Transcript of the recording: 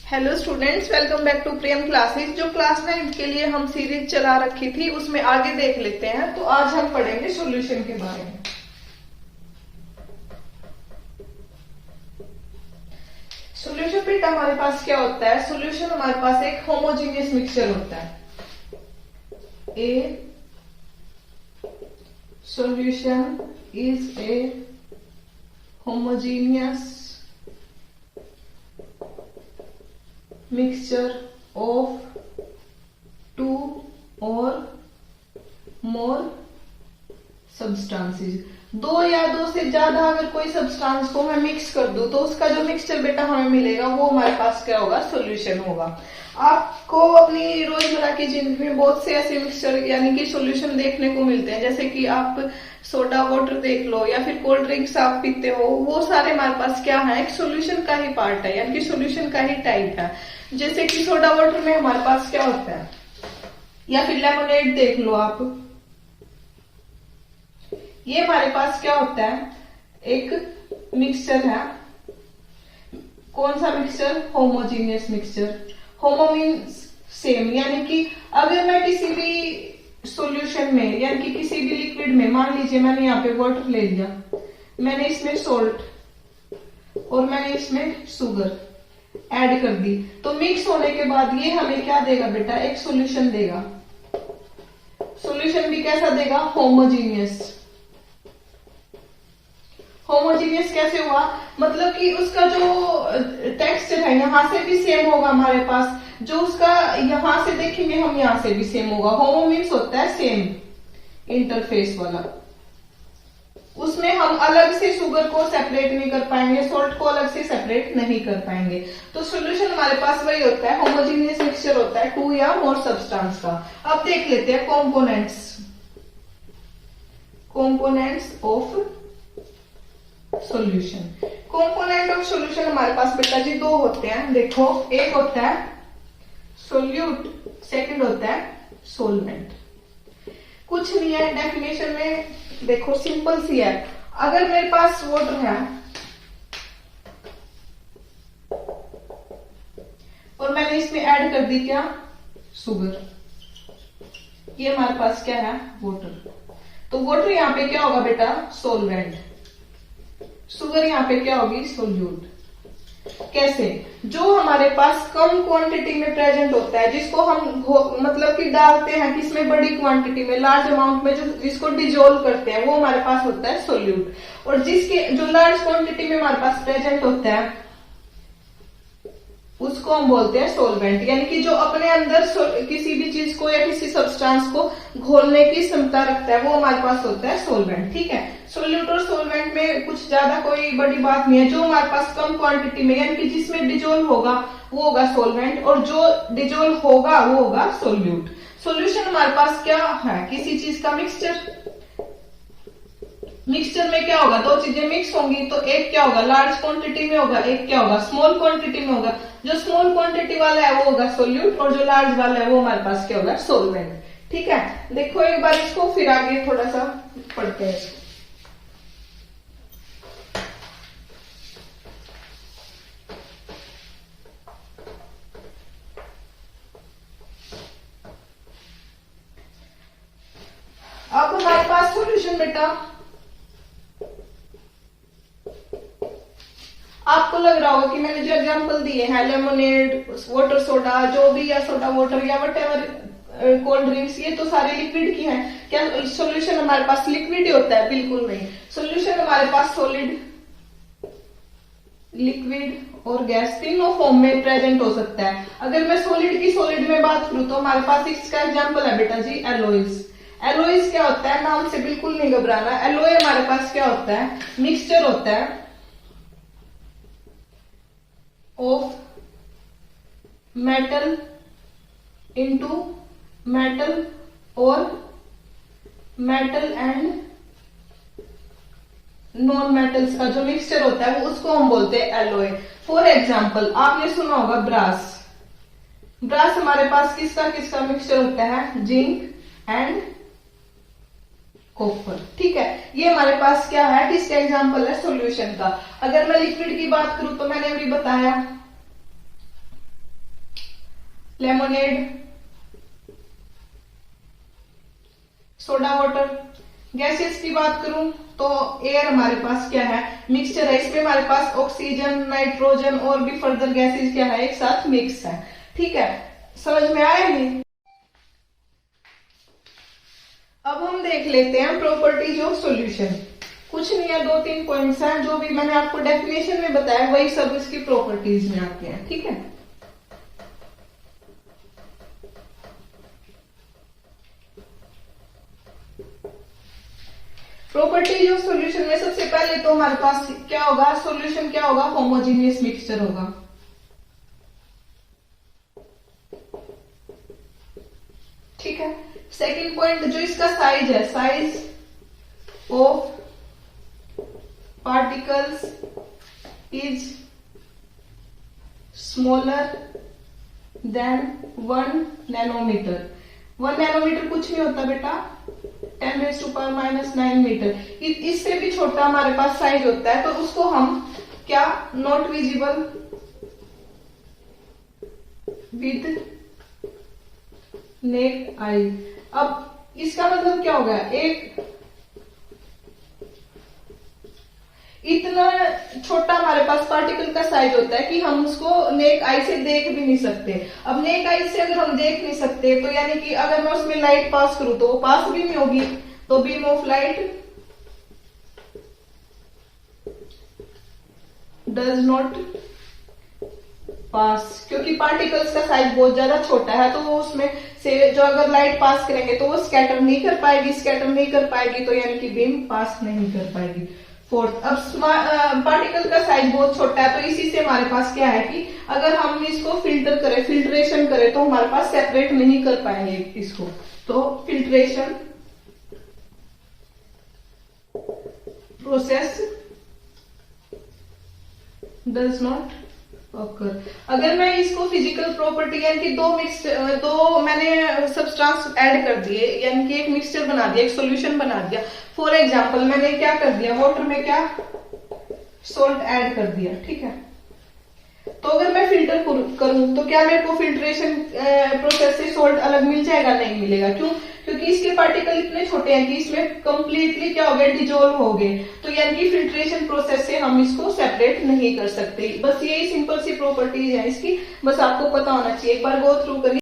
Hello students, welcome back to Priyam classes. जो class 9 के लिए हम सीरीज चला रखी थी उसमें आगे देख लेते हैं। तो आज हम पढ़ेंगे सॉल्यूशन के बारे में। सॉल्यूशन बेटा हमारे पास क्या होता है? सॉल्यूशन हमारे पास एक होमोजीनियस मिक्सचर होता है। ए solution is a homogeneous mixture of two or more substances। दो या दो से ज्यादा अगर कोई सब्सटेंस को मैं मिक्स कर दूं तो उसका जो मिक्सचर बेटा हमें मिलेगा वो हमारे पास क्या होगा? सॉल्यूशन होगा। आपको अपनी रोजमर्रा की जिंदगी में बहुत से ऐसे मिक्सचर यानी कि सॉल्यूशन देखने को मिलते हैं, जैसे कि आप सोडा वाटर देख लो या फिर कोल्ड ड्रिंक्स आप पीते हो। वो सारे हमारे पास क्या है? एक सॉल्यूशन का ही पार्ट है, यानी कि सॉल्यूशन का ही टाइप है। जैसे कि सोडा वाटर में हमारे पास क्या होता है, या फिर लेमोनेड देख लो आप, ये हमारे पास क्या होता है? एक मिक्सचर है। कौन सा मिक्सचर? Homogeneous mixture. होमो मीन्स सेम, यानी कि अगर मैं किसी भी सॉल्यूशन में यानी कि किसी भी लिक्विड में, मान लीजिए मैंने यहाँ पे वाटर ले लिया, मैंने इसमें सोल्ट और मैंने इसमें शुगर ऐड कर दी, तो मिक्स होने के बाद ये हमें क्या देगा बेटा? एक सॉल्यूशन देगा। सॉल्यूशन भी कैसा देगा? होमोजीनियस। होमोजीनियस कैसे हुआ? मतलब कि उसका जो टेक्सचर है यहां से भी सेम होगा हमारे पास, जो उसका यहां से देखेंगे हम यहां से भी सेम होगा। होमो मीन्स होता है सेम, इंटरफेस वाला। उसमें हम अलग से शुगर को सेपरेट नहीं कर पाएंगे, सोल्ट को अलग से सेपरेट नहीं कर पाएंगे। तो सॉल्यूशन हमारे पास वही होता है, होमोजीनियस मिक्सचर होता है टू या मोर सब्सटेंस का। अब देख लेते हैं components of solution. Component of solution हमारे पास बेटा जी दो होते हैं। देखो, एक होता है सोल्यूट, सेकंड होता है सोलवेंट। कुछ नहीं है, डेफिनेशन में देखो सिंपल सी है। अगर मेरे पास वाटर है और मैंने इसमें ऐड कर दी क्या? शुगर, ये हमारे पास क्या है? वाटर। तो वाटर यहाँ पे क्या होगा बेटा? सोलवेंट। शुगर यहाँ पे क्या होगी? सोल्यूट। कैसे? जो हमारे पास कम क्वांटिटी में प्रेजेंट होता है, जिसको हम मतलब कि डालते हैं किसमें? बड़ी क्वांटिटी में, लार्ज अमाउंट में, जो जिसको डिजोल्व करते हैं, वो हमारे पास होता है सोल्यूट। और जिसके जो लार्ज क्वांटिटी में हमारे पास प्रेजेंट होता है उसको हम बोलते हैं सोलवेंट। यानी कि जो अपने अंदर किसी भी चीज को या किसी सब्सटेंस को घोलने की क्षमता रखता है, वो हमारे पास होता है सोलवेंट। ठीक है, सोल्यूट और सोलवेंट में कुछ ज्यादा कोई बड़ी बात नहीं है। जो हमारे पास कम क्वांटिटी में यानी कि जिसमें डिजोल्व होगा वो होगा सोलवेंट, और जो डिजोल्व होगा वो होगा सोल्यूट। सोल्यूशन हमारे पास क्या है? किसी चीज का मिक्सचर। मिक्सचर में क्या होगा? दो चीजें मिक्स होंगी, तो एक क्या होगा? लार्ज क्वांटिटी में होगा, एक क्या होगा? स्मॉल क्वांटिटी में होगा। जो स्मॉल क्वांटिटी वाला है वो होगा सोल्यूट, और जो लार्ज वाला है वो हमारे पास क्या होगा? सोलवेंट। ठीक है, देखो एक बार इसको, फिर आगे थोड़ा सा पढ़ते हैं इसको। अब हमारे पास सॉल्यूशन बेटा, आपको लग रहा होगा कि मैंने जो एग्जांपल दिए हैं, लेमोनेड, वाटर सोडा, जो भी, या सोडा वाटर या वटेवर कोल्ड ड्रिंक्स, ये तो सारे लिक्विड की हैं। क्या सॉल्यूशन हमारे पास लिक्विड ही होता है? बिल्कुल नहीं। सॉल्यूशन हमारे पास सॉलिड, लिक्विड और गैस तीनों फॉर्म में प्रेजेंट हो सकता है। अगर मैं सॉलिड में बात करूं तो हमारे पास इसका एग्जाम्पल है बेटा जी एलोइज। एलोइज क्या होता है? नाम से बिल्कुल नहीं घबराना। एलोय हमारे पास क्या होता है? मिक्सचर होता है ऑफ मेटल इंटू मेटल और मेटल एंड नॉन मेटल्स का जो मिक्सचर होता है वो उसको हम बोलते हैं एलोय। फॉर एग्जाम्पल आपने सुना होगा ब्रास। ब्रास हमारे पास किसका किसका मिक्सचर होता है? Zinc and copper. ठीक है, ये हमारे पास क्या है? किसका एग्जाम्पल है? सॉल्यूशन का। अगर मैं लिक्विड की बात करूं तो मैंने अभी बताया लेमोनेड, सोडा वाटर। गैसेस की बात करूं तो एयर हमारे पास क्या है, मिक्सचर है, इसमें हमारे पास ऑक्सीजन, नाइट्रोजन और भी फर्दर गैसेस क्या है, एक साथ मिक्स है। ठीक है, समझ में आया नहीं? अब हम देख लेते हैं प्रॉपर्टीज ऑफ सॉल्यूशन। कुछ नहीं है, 2-3 पॉइंट्स हैं, जो भी मैंने आपको डेफिनेशन में बताया वही सब इसकी प्रॉपर्टीज में आते हैं। ठीक है, प्रॉपर्टीज ऑफ सॉल्यूशन में सबसे पहले तो हमारे पास क्या होगा, सॉल्यूशन क्या होगा, होमोजीनियस मिक्सचर होगा। ठीक है, सेकंड पॉइंट जो इसका साइज है, size of particles is smaller than 1 nanometre. 1 nanometre कुछ नहीं होता बेटा, 10⁻⁻⁹ मीटर। इससे भी छोटा हमारे पास साइज होता है, तो उसको हम क्या, नॉट विजिबल विद नेक्ड आई। अब इसका मतलब क्या होगा, एक इतना छोटा हमारे पास पार्टिकल का साइज होता है कि हम उसको नेक आई से देख भी नहीं सकते। अब नेक आई से अगर हम देख नहीं सकते तो यानी कि अगर मैं उसमें लाइट पास करूं तो वो पास भी नहीं होगी, तो beam of light does not pass, क्योंकि पार्टिकल्स का साइज बहुत ज्यादा छोटा है, तो वो उसमें से जो अगर लाइट पास करेंगे तो वो स्कैटर नहीं कर पाएगी, स्कैटर नहीं कर पाएगी तो यानी कि बीम पास नहीं कर पाएगी। फोर्थ, अब पार्टिकल का साइज बहुत छोटा है, तो इसी से हमारे पास क्या है कि अगर हम इसको फिल्टर करें, फिल्ट्रेशन करें, तो हमारे पास सेपरेट नहीं कर पाएंगे इसको, तो फिल्ट्रेशन प्रोसेस डज नॉट ओकर। अगर मैं इसको फिजिकल प्रॉपर्टी यानी कि दो मैंने सब्सटेंस ऐड कर दिए, यानी कि एक मिक्सचर बना दिया, एक सॉल्यूशन बना दिया। फॉर एग्जांपल मैंने क्या कर दिया, वाटर में क्या, सॉल्ट ऐड कर दिया। ठीक है, तो अगर मैं फिल्टर करूं तो क्या मेरे को फिल्ट्रेशन प्रोसेस से सॉल्ट अलग मिल जाएगा? नहीं मिलेगा। क्यों? क्योंकि इसके पार्टिकल इतने छोटे हैं कि इसमें कंप्लीटली क्या हो गए, डिजोल्व हो गए, तो यानी कि फिल्ट्रेशन प्रोसेस से हम इसको सेपरेट नहीं कर सकते। बस यही सिंपल सी प्रॉपर्टीज है इसकी, बस आपको पता होना चाहिए। एक बार गो थ्रू करिए।